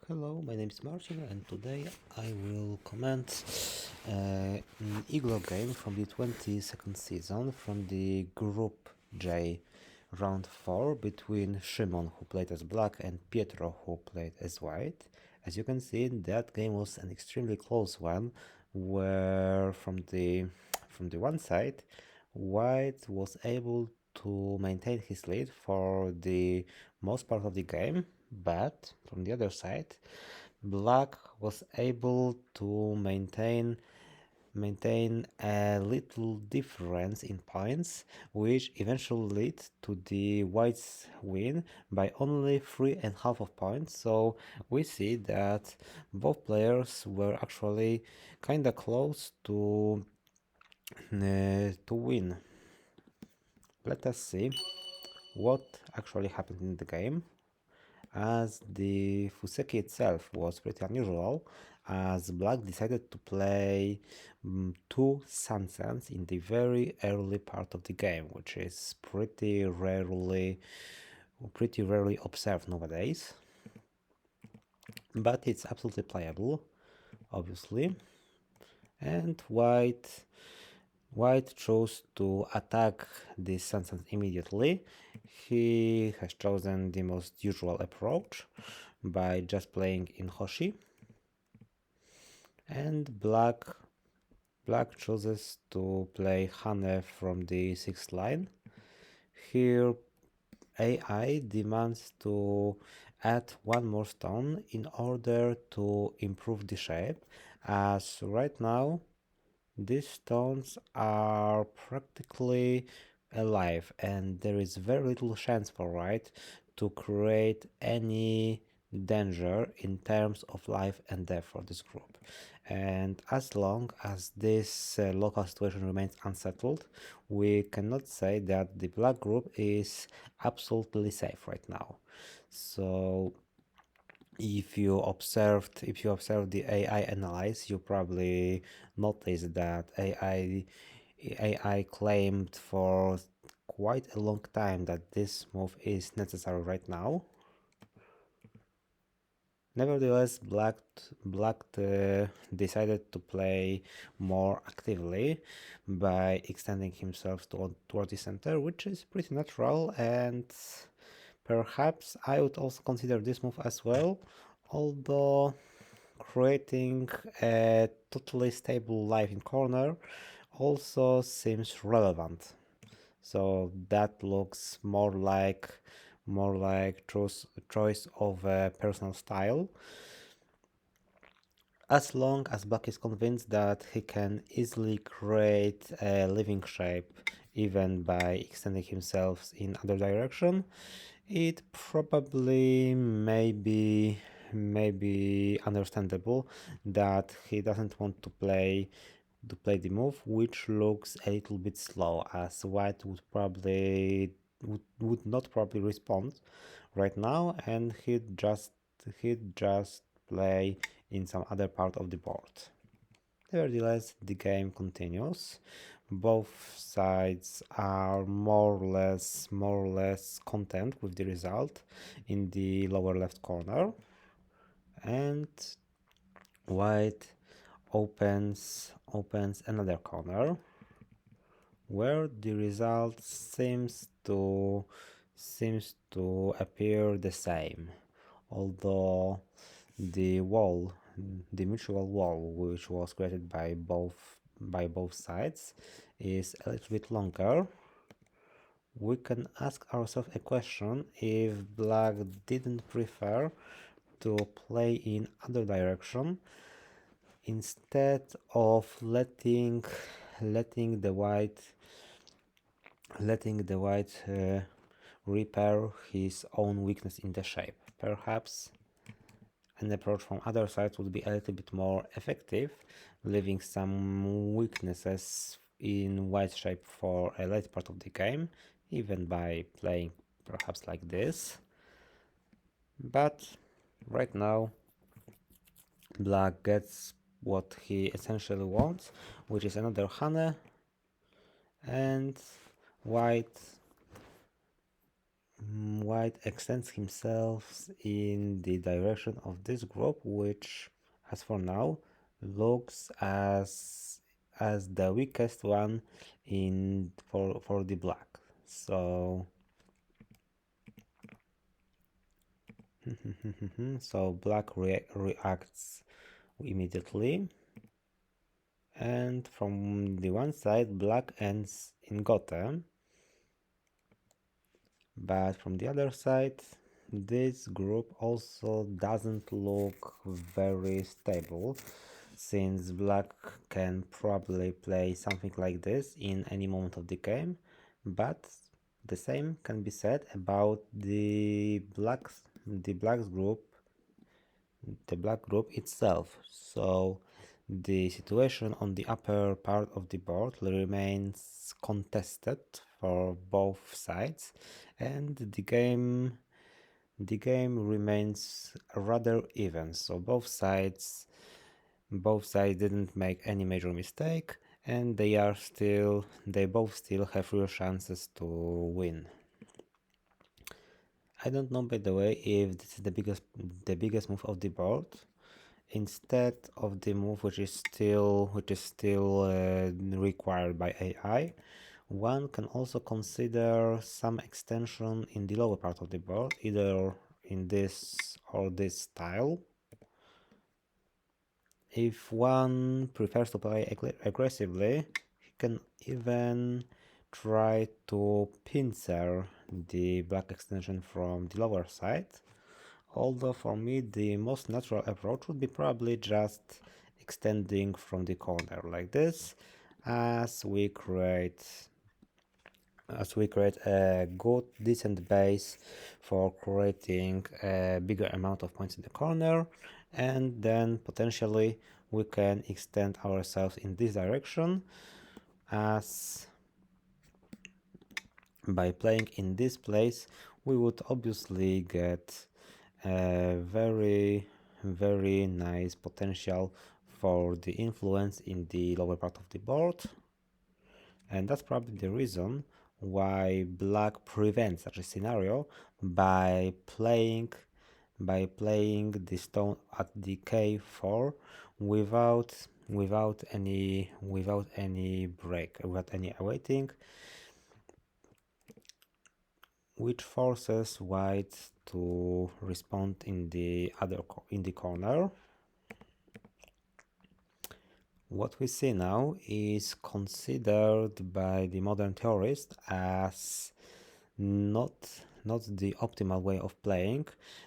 Hello, my name is Marcin and today I will comment an Iglo game from the 22nd season from the Group J round 4 between Szymon, who played as black, and Pietro, who played as white. As you can see, that game was an extremely close one, where from the one side, white was able to maintain his lead for the most part of the game, but from the other side, black was able to maintain a little difference in points, which eventually led to the whites win by only 3.5 of points. So we see that both players were actually kinda close to win. Let us see what actually happened in the game, as the Fuseki itself was pretty unusual, as black decided to play two sunsets in the very early part of the game, which is pretty rarely observed nowadays. But it's absolutely playable, obviously. And White chose to attack the sunset immediately. He has chosen the most usual approach by just playing in Hoshi. And black chooses to play Hane from the 6th line. Here AI demands to add one more stone in order to improve the shape, as right now these stones are practically alive and there is very little chance for white to create any danger in terms of life and death for this group. And as long as this local situation remains unsettled, we cannot say that the black group is absolutely safe right now. So if you observed the AI analyze, you probably noticed that AI claimed for quite a long time that this move is necessary right now. Nevertheless, black decided to play more actively by extending himself toward the center, which is pretty natural, and perhaps I would also consider this move as well, although creating a totally stable life in corner also seems relevant. So that looks more like choice of a personal style. As long as black is convinced that he can easily create a living shape even by extending himself in other direction, it probably may be understandable that he doesn't want to play the move, which looks a little bit slow, as white would not probably respond right now, and he'd just play in some other part of the board. Nevertheless, the game continues. Both sides are more or less content with the result in the lower left corner, and white opens another corner where the result seems to appear the same, although the mutual wall, which was created by both sides, is a little bit longer. We can ask ourselves a question: if black didn't prefer to play in other direction instead of letting the white repair his own weakness in the shape. Perhaps an approach from other sides would be a little bit more effective, leaving some weaknesses in white shape for a late part of the game, even by playing perhaps like this. But right now black gets what he essentially wants, which is another Hane, and white white extends himself in the direction of this group, which, as for now, looks as the weakest one in for the black. So so black reacts immediately, and from the one side black ends in Gotham, but from the other side this group also doesn't look very stable, since black can probably play something like this in any moment of the game, but the same can be said about the black group, the black group itself. So the situation on the upper part of the board remains contested for both sides, and the game remains rather even. So both sides didn't make any major mistake, and they both still have real chances to win. I don't know, by the way, if this is the biggest move of the board. Instead of the move which is still required by AI, one can also consider some extension in the lower part of the board, either in this or this style. If one prefers to play aggressively, he can even try to pincer the black extension from the lower side. Although for me the most natural approach would be probably just extending from the corner like this, as we create a good decent base for creating a bigger amount of points in the corner, and then potentially we can extend ourselves in this direction, as by playing in this place we would obviously get a very nice potential for the influence in the lower part of the board, and that's probably the reason why black prevents such a scenario by playing the stone at the k4 without any break, without any awaiting, which forces white to respond in the corner. What we see now is considered by the modern theorists as not the optimal way of playing,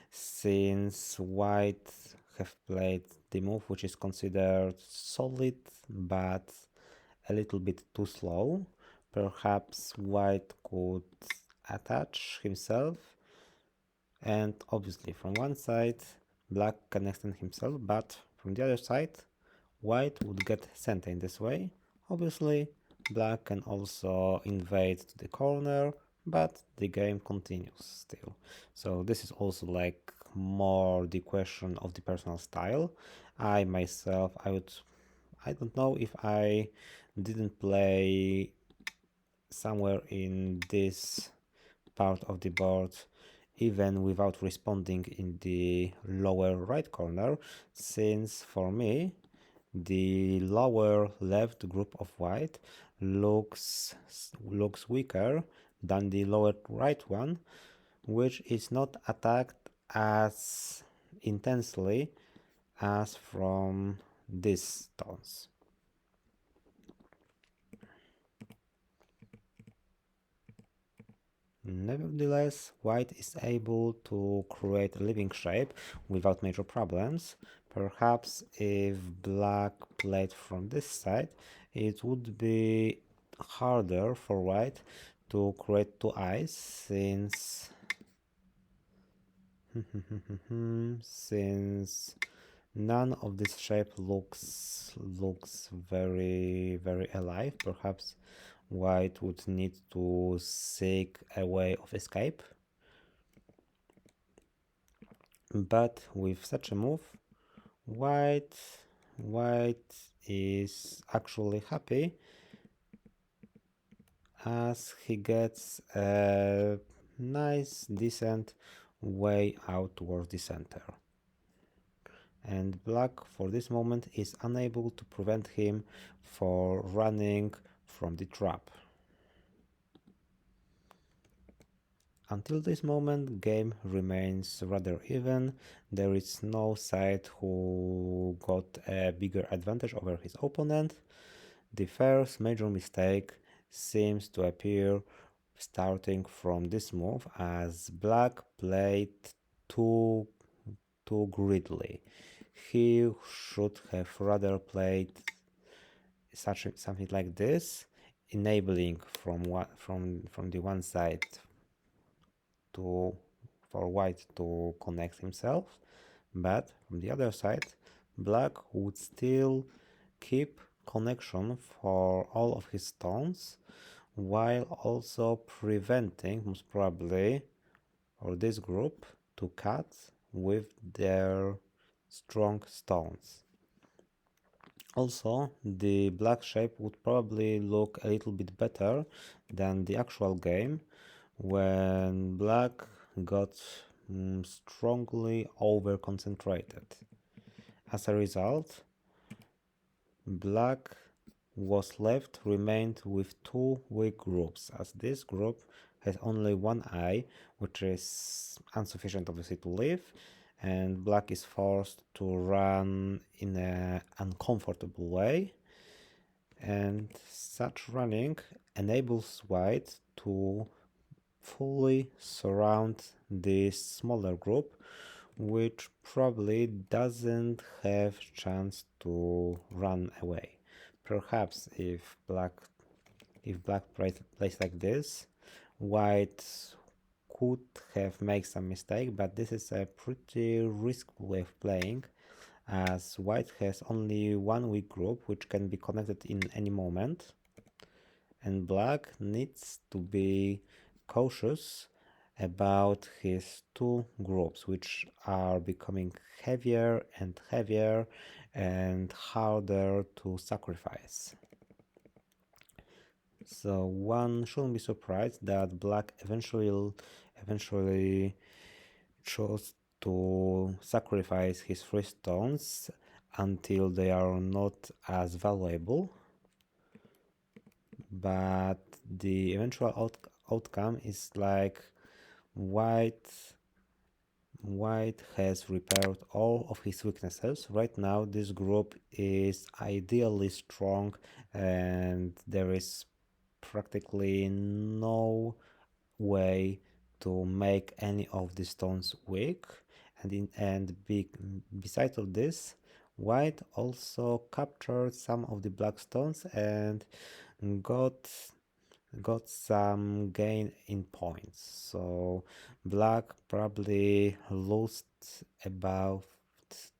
since white have played the move which is considered solid but a little bit too slow. Perhaps white could attach himself, and obviously from one side black can extend himself, but from the other side white would get sent in this way. Obviously black can also invade to the corner, but the game continues still. So this is also like more the question of the personal style. I myself, I don't know if I didn't play somewhere in this part of the board even without responding in the lower right corner, since for me the lower left group of white looks weaker than the lower right one, which is not attacked as intensely as from these stones. Nevertheless, white is able to create a living shape without major problems. Perhaps if black played from this side, it would be harder for white to create two eyes, since since none of this shape looks very alive. Perhaps white would need to seek a way of escape. But with such a move, white is actually happy, as he gets a nice, decent way out towards the center. And black for this moment is unable to prevent him for running from the trap. Until this moment, game remains rather even. There is no side who got a bigger advantage over his opponent. The first major mistake seems to appear starting from this move, as black played too greedily. He should have rather played something like this, enabling from the one side for white to connect himself, but from the other side, black would still keep connection for all of his stones, while also preventing, most probably, for this group to cut with their strong stones. Also, the black shape would probably look a little bit better than the actual game, when black got strongly over concentrated. As a result, black was remained with two weak groups, as this group has only one eye, which is insufficient obviously to live, and black is forced to run in an uncomfortable way, and such running enables white to fully surround this smaller group, which probably doesn't have chance to run away. Perhaps if black plays like this, white could have made some mistake, but this is a pretty risky way of playing, as white has only one weak group which can be connected in any moment, and black needs to be cautious about his two groups, which are becoming heavier and heavier and harder to sacrifice. So one shouldn't be surprised that black eventually chose to sacrifice his free stones until they are not as valuable, but the eventual outcome is like white has repaired all of his weaknesses. Right now this group is ideally strong and there is practically no way to make any of the stones weak, besides of this, white also captured some of the black stones and got some gain in points. So black probably lost about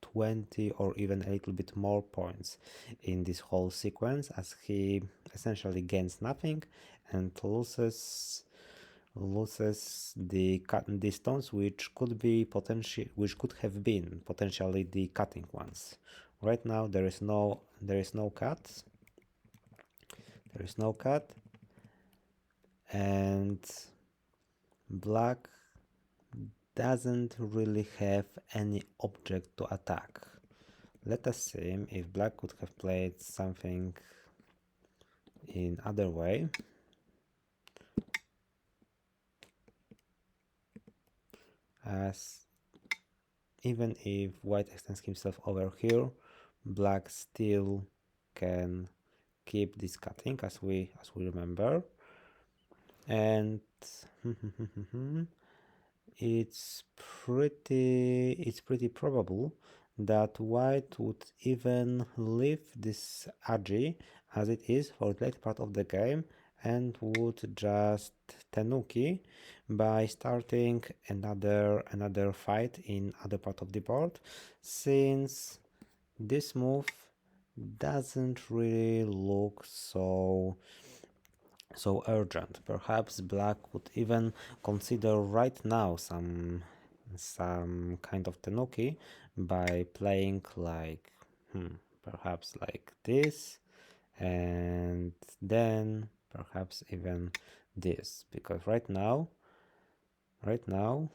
20 or even a little bit more points in this whole sequence, as he essentially gains nothing and loses the stones which could have been potentially the cutting ones. Right now there is no cut. And black doesn't really have any object to attack. Let us see if black could have played something in other way. As even if white extends himself over here, black still can keep this cutting, as we remember, and it's pretty probable that white would even leave this agi as it is for the later part of the game and would just tenuki by starting another fight in other part of the board, since this move doesn't really look so urgent. Perhaps black would even consider right now some kind of tenuki by playing like perhaps like this, and then perhaps even this, because right now right now.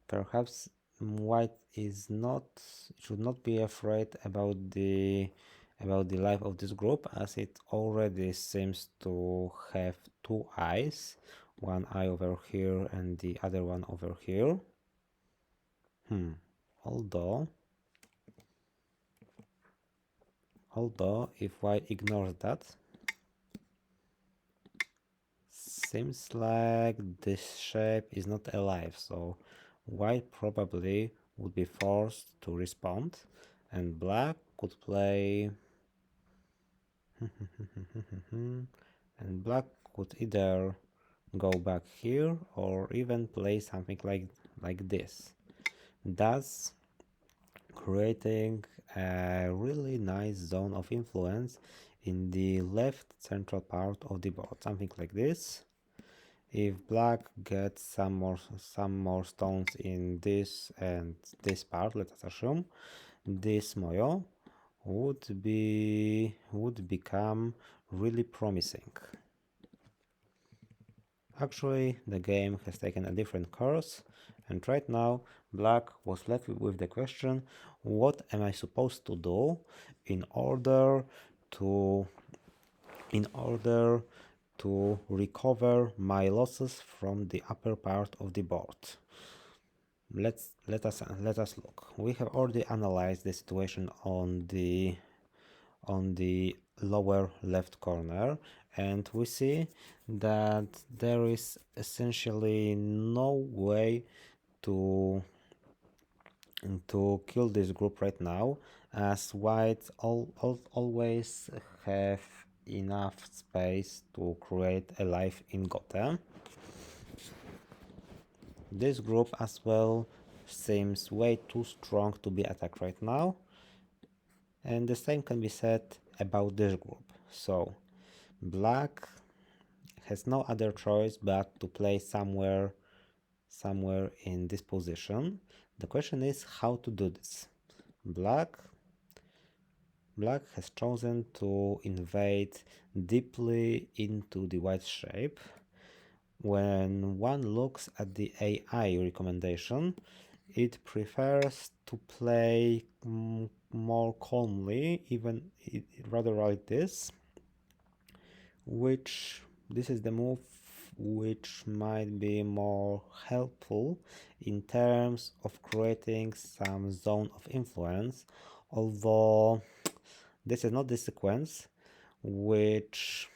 Perhaps white should not be afraid about the life of this group, as it already seems to have two eyes, one eye over here and the other one over here. Although if white ignores that, seems like this shape is not alive, so white probably would be forced to respond, and black could play and black could either go back here or even play something like this, thus creating a really nice zone of influence in the left central part of the board, something like this. If black gets some more stones in this and this part, let us assume, this moyo would become really promising. Actually, the game has taken a different course, and right now black was left with the question, what am I supposed to do in order to recover my losses from the upper part of the board? Let us look. We have already analyzed the situation on the lower left corner, and we see that there is essentially no way to kill this group right now, as white always have enough space to create a life in Gotham. This group as well seems way too strong to be attacked right now, and the same can be said about this group. So black has no other choice but to play somewhere in this position. The question is how to do this. Black has chosen to invade deeply into the white shape. When one looks at the AI recommendation, it prefers to play more calmly, even rather like this, this is the move which might be more helpful in terms of creating some zone of influence, although this is not the sequence which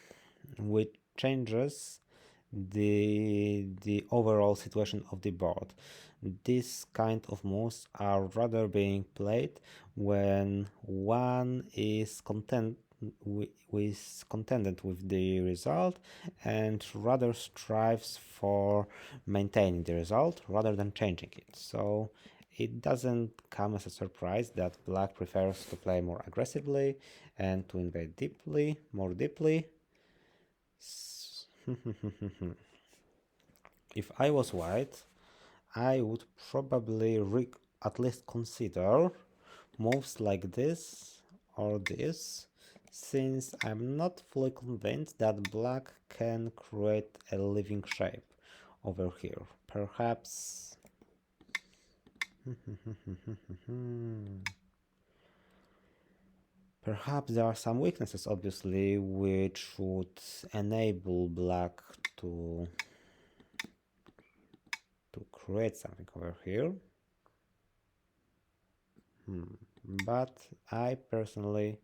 changes the overall situation of the board. These kind of moves are rather being played when one is contented with the result and rather strives for maintaining the result rather than changing it. So it doesn't come as a surprise that black prefers to play more aggressively and to invade more deeply. If I was white, I would probably at least consider moves like this or this, since I'm not fully convinced that black can create a living shape over here. Perhaps perhaps there are some weaknesses, obviously, which would enable black to create something over here. But I personally,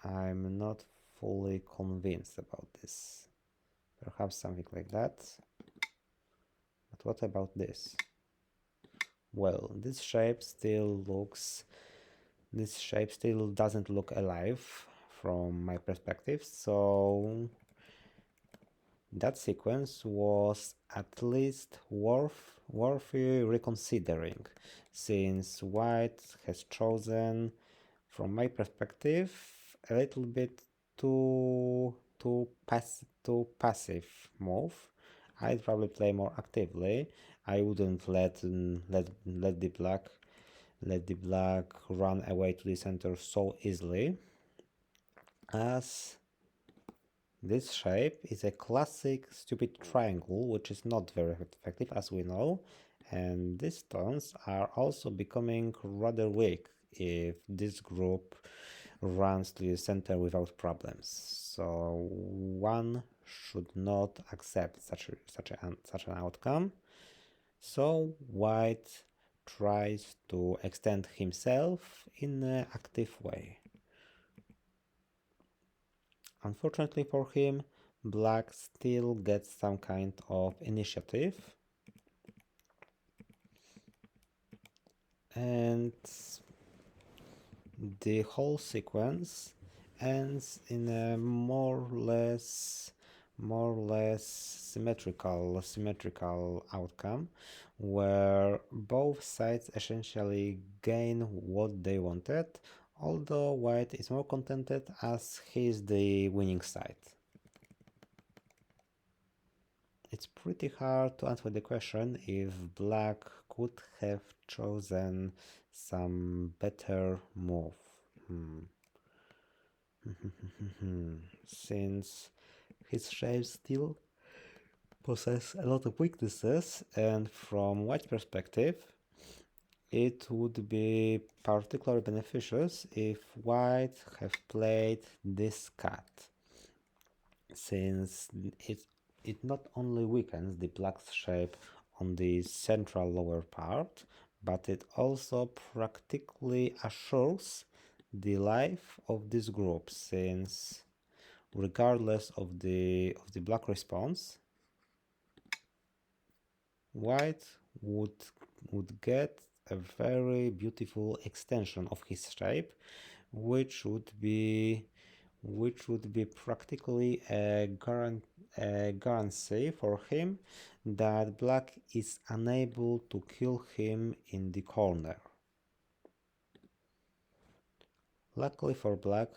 I'm not fully convinced about this. Perhaps something like that. But what about this? Well, this shape still doesn't look alive from my perspective, so that sequence was at least worthy reconsidering, since white has chosen, from my perspective, a little bit too passive move. I'd probably play more actively. I wouldn't let the black run away to the center so easily, as This shape is a classic stupid triangle, which is not very effective, as we know, and these tones are also becoming rather weak if this group runs to the center without problems. So one should not accept such an outcome. So white tries to extend himself in an active way. Unfortunately for him, black still gets some kind of initiative, and the whole sequence ends in a more or less symmetrical outcome, where both sides essentially gain what they wanted, although white is more contented as he is the winning side. It's pretty hard to answer the question if black could have chosen some better move. Since his shape still possess a lot of weaknesses, and from white perspective, it would be particularly beneficial if white have played this cat, since it not only weakens the black's shape on the central lower part, but it also practically assures the life of this group, since regardless of the black response, white would get a very beautiful extension of his shape, which would be practically a guarantee for him that black is unable to kill him in the corner. Luckily for black,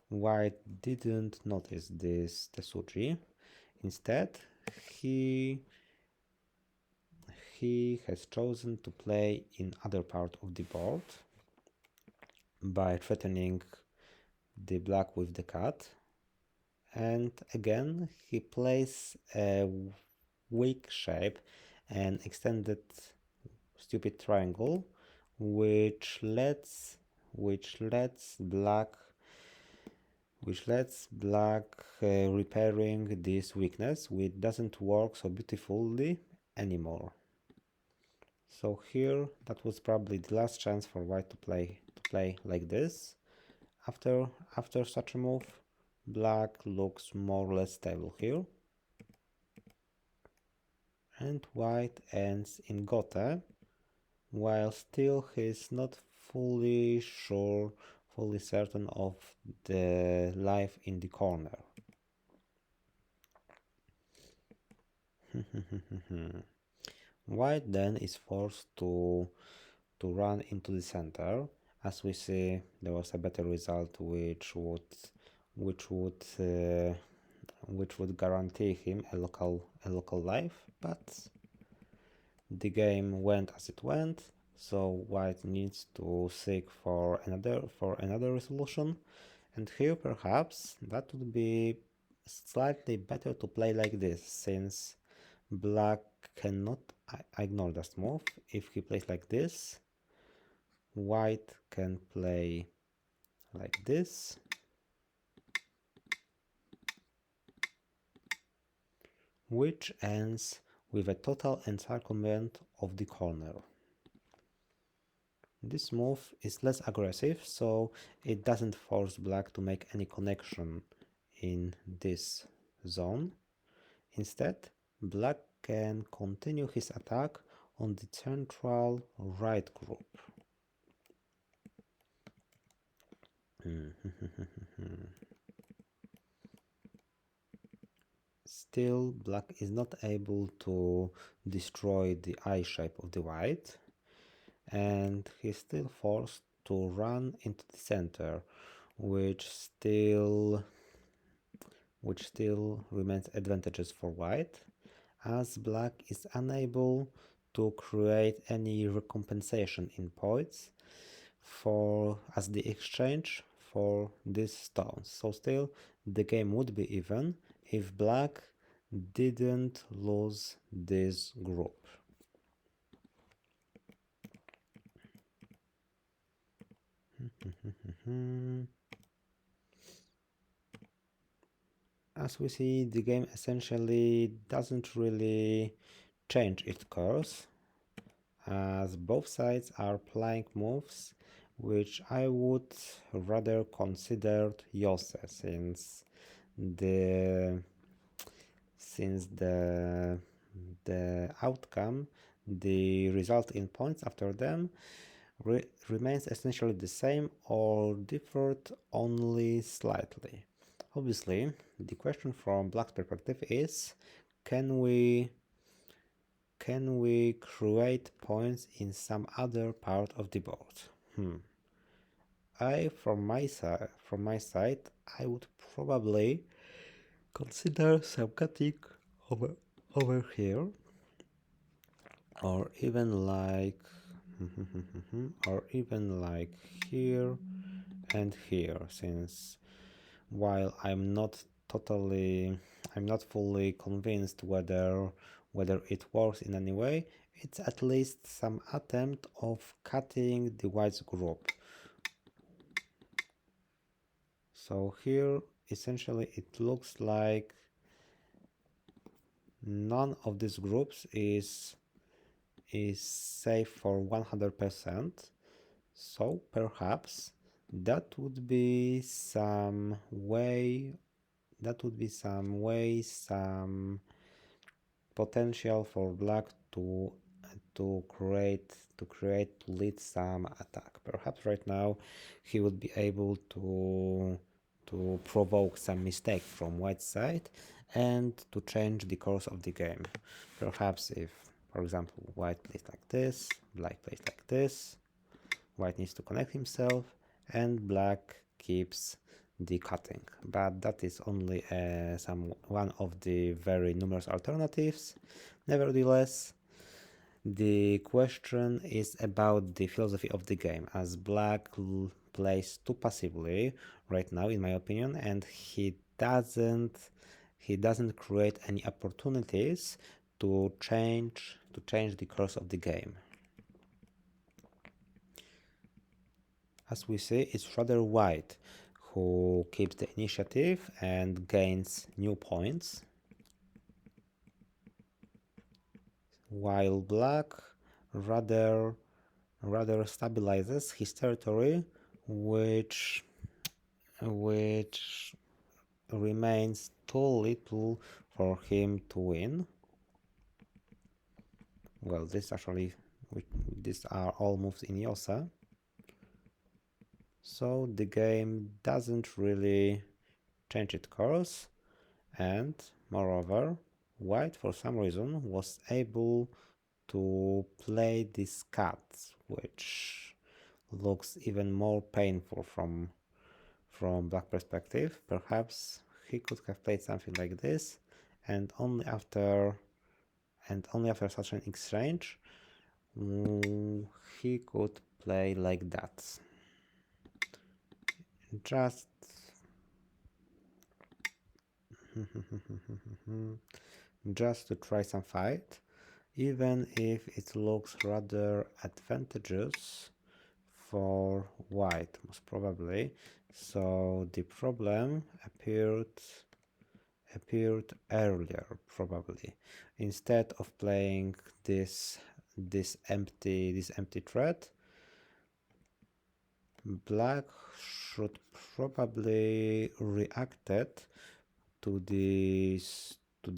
white didn't notice this Tesuji. Instead, he has chosen to play in other part of the board by threatening the black with the cat, and again he plays a weak shape, an extended stupid triangle, which lets black repairing this weakness, which doesn't work so beautifully anymore. So here, that was probably the last chance for white to play like this. After such a move, black looks more or less stable here, and white ends in Gote, while still he's not fully certain of the life in the corner. White then is forced to run into the center. As we see, there was a better result which would guarantee him a local life, but the game went as it went, so white needs to seek for another resolution, and here perhaps that would be slightly better to play like this, since black cannot ignore that move. If he plays like this, white can play like this, which ends with a total encirclement of the corner. This move is less aggressive, so it doesn't force black to make any connection in this zone. Instead, black can continue his attack on the central right group. Still, black is not able to destroy the eye shape of the white, and he's still forced to run into the center, which still remains advantageous for white, as black is unable to create any recompensation in points as the exchange for these stones. So still the game would be even if black didn't lose this group. As we see, the game essentially doesn't really change its course, as both sides are playing moves which I would rather consider Yose, since the outcome, the result in points after them remains essentially the same or differed only slightly. Obviously, the question from Black's perspective is, can we create points in some other part of the board? From my side, I would probably consider some cutting over here, or even like here and here, since while I'm not fully convinced whether it works in any way, it's at least some attempt of cutting the white's group. So here essentially it looks like none of these groups is safe for 100%. So perhaps that would be some potential for black to lead some attack. Perhaps right now he would be able to provoke some mistake from white side and to change the course of the game. Perhaps if, for example, white plays like this, black plays like this, white needs to connect himself, and black keeps the cutting. But that is only one of the very numerous alternatives. Nevertheless, the question is about the philosophy of the game, as black plays too passively right now, in my opinion, and he doesn't create any opportunities to change the course of the game. As we see, it's rather white who keeps the initiative and gains new points, while black rather stabilizes his territory, which remains too little for him to win. Well, these are all moves in Yosa, so the game doesn't really change its course, and moreover, white for some reason was able to play this cut, which looks even more painful from black perspective. Perhaps he could have played something like this, and only after such an exchange he could play like that. Just to try some fight, even if it looks rather advantageous for white, most probably. So the problem appeared earlier, probably. Instead of playing this empty threat, black should probably reacted to the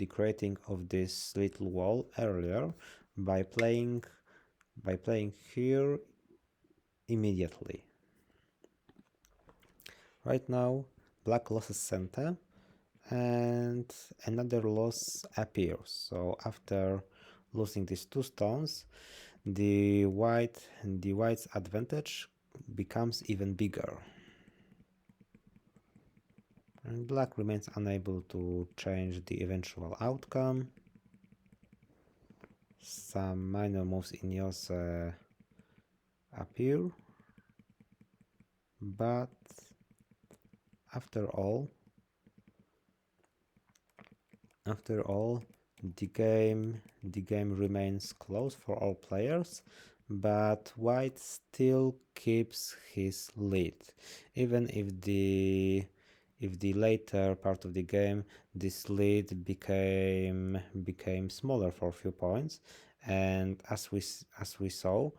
creating of this little wall earlier by playing here immediately. Right now, black loses center and another loss appears. So after losing these two stones, the white's advantage becomes even bigger. And black remains unable to change the eventual outcome. Some minor moves in Yose appear, but after all, the game remains close for all players, but white still keeps his lead, even if the later part of the game this lead became smaller for a few points, and as we saw,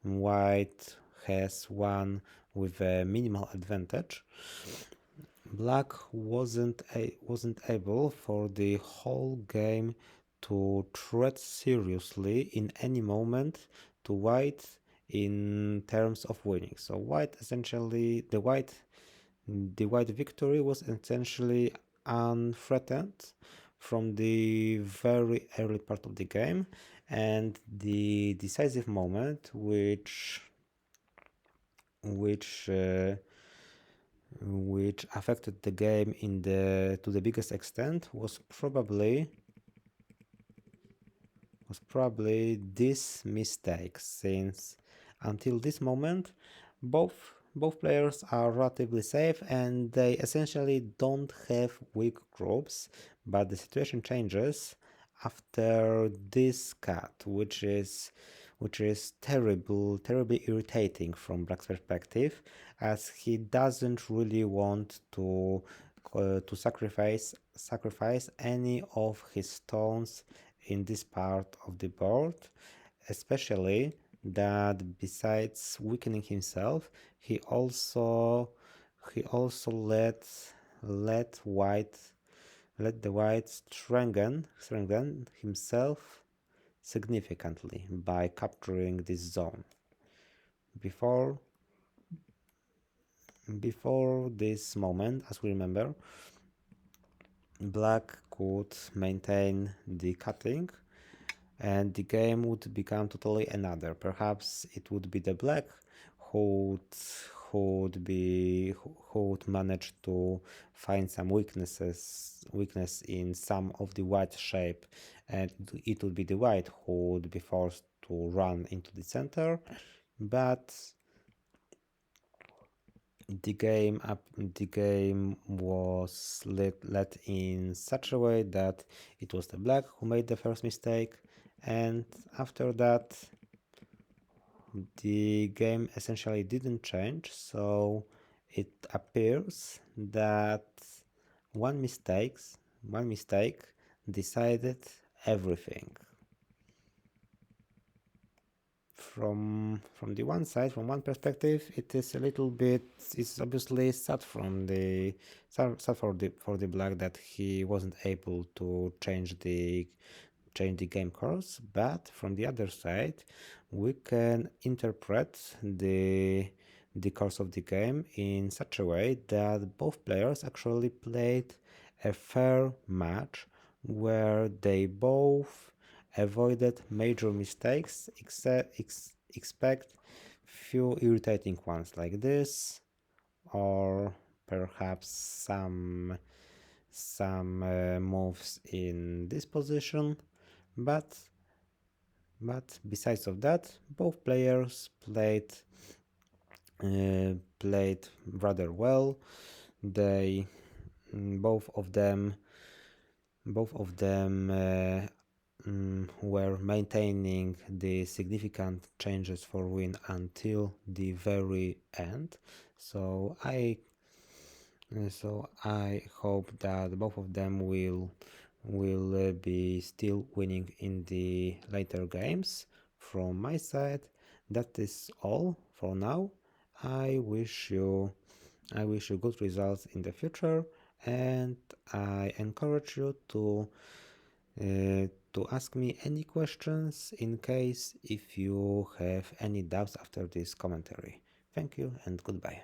white has won with a minimal advantage. Black wasn't able for the whole game to threat seriously in any moment to white in terms of winning. So white essentially the white victory was essentially unthreatened from the very early part of the game, and the decisive moment which affected the game to the biggest extent was probably this mistake, since until this moment both players are relatively safe and they essentially don't have weak groups, but the situation changes after this cut, which is terribly irritating from Black's perspective, as he doesn't really want to sacrifice any of his stones in this part of the board, especially that besides weakening himself, he also let the white strengthen himself significantly by capturing this zone. Before this moment, as we remember, Black could maintain the cutting and the game would become totally another. Perhaps it would be the black who would manage to find some weakness in some of the white shape, and it would be the white who would be forced to run into the center. But the game was led in such a way that it was the black who made the first mistake, and after that the game essentially didn't change. So it appears that one mistake decided everything. From the one side, from one perspective, it is a little bit. It's obviously sad for the black that he wasn't able to change the game course. But from the other side, we can interpret the course of the game in such a way that both players actually played a fair match where they both avoided major mistakes, expect few irritating ones like this, or perhaps some moves in this position, but besides of that, both players played rather well. They both of them were maintaining the significant changes for win until the very end. So I hope that both of them will be still winning in the later games. From my side, that is all for now. I wish you good results in the future, and I encourage you to ask me any questions in case if you have any doubts after this commentary. Thank you and goodbye.